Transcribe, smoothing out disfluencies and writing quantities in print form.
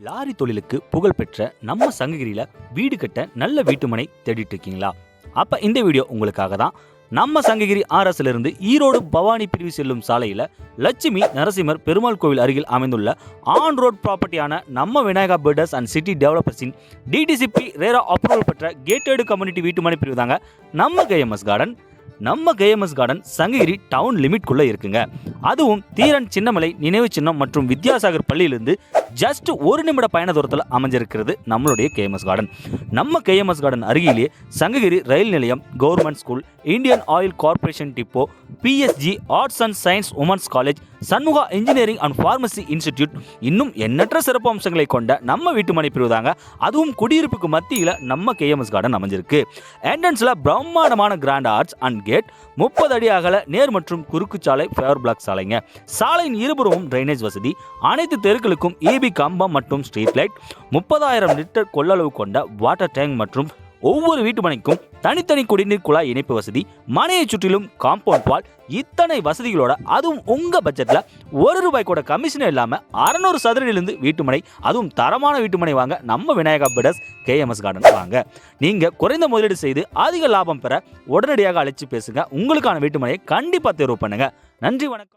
Lorry தொழிலுக்கு புகழ்பெற்ற நம்ம சங்ககிரியில வீடு கட்ட நல்ல வீட்டுமனை தேடிட்டு இருக்கீங்களா? அப்ப இந்த வீடியோ உங்களுக்காக தான். நம்ம சங்ககிரி ஆர்எஸ்ல இருந்து ஈரோடு பவானி பிரிவு செல்லும் சாலையில லட்சுமி நரசிம்மர் பெருமாள் கோவில் அருகில் அமைந்துள்ள ஆன் ரோட் ப்ராப்பர்ட்டியான நம்ம விநாயகா பில்டர்ஸ் அண்ட் சிட்டி டெவலப்பர்ஸின் டிடிசிபி ரேரா அப்ரூவல் பெற்ற கேட்டட் கம்யூனிட்டி வீட்டுமனை பிரிவு தாங்க நம்ம கேஎம்எஸ் கார்டன். நம்ம கேஎம்எஸ் கார்டன் சங்ககிரி டவுன் லிமிட்குள்ள இருக்குங்க. அதுவும் தீரன் சின்னமலை நினைவு சின்னம் மற்றும் வித்யாசாகர் பள்ளியிலிருந்து ஜஸ்ட் 1 நிமிட பயண தூரத்தில் அமைஞ்சிருக்கிறது நம்மளுடைய கேஎம்எஸ் கார்டன். நம்ம கேஎம்எஸ் கார்டன் அருகிலேயே சங்ககிரி ரயில் நிலையம், government school, Indian oil corporation depot, PSG arts and science women's college, Shanmuga engineering and pharmacy institute, இன்னும் எண்ணற்ற சிறப்பு அம்சங்களை கொண்ட நம்ம வீட்டுமனை பிரிவு தாங்க. அதுவும் குடியிருப்புக்கு மத்தியில் நம்ம கேஎம்எஸ் கார்டன் அமைஞ்சிருக்கு. என்ட்ரன்ஸ்ல பிரம்மாண்டமான கிராண்ட் ஆர்ட்ஸ் அண்ட் கேட், 30 அடி அகல நேர் மற்றும் குறுக்கு சாலை, ஃபயர் பிளாக் சாலைங்க. சாலையின் இருபுறமும் டிரைனேஜ் வசதி, அனைத்து தெருக்களுக்கும் ஏபி கம்பம் மற்றும் ஸ்ட்ரீட் லைட், 30,000 லிட்டர் கொள்ளளவு கொண்ட வாட்டர் டேங்க் மற்றும் ஒவ்வொரு வீட்டுமனைக்கும் தனித்தனி குடிநீர் குழாய் இணைப்பு வசதி, மனையை சுற்றிலும் காம்பவுண்ட் வால், இத்தனை வசதிகளோட அதுவும் உங்க பட்ஜெட்ல ₹1 கூட கமிஷன் இல்லாம 600 சதுரடியிலிருந்து வீட்டுமனை, அதுவும் தரமான வீட்டுமனை வாங்க நம்ம விநாயகா பில்டர்ஸ் கேஎம்எஸ் கார்டன் வாங்க. நீங்க குறைந்த முதலீடு செய்து அதிக லாபம் பெற உடனடியாக அழைச்சு பேசுங்க. உங்களுக்கான வீட்டுமனையை கண்டிப்பா தேர்வு பண்ணுங்க. நன்றி, வணக்கம்.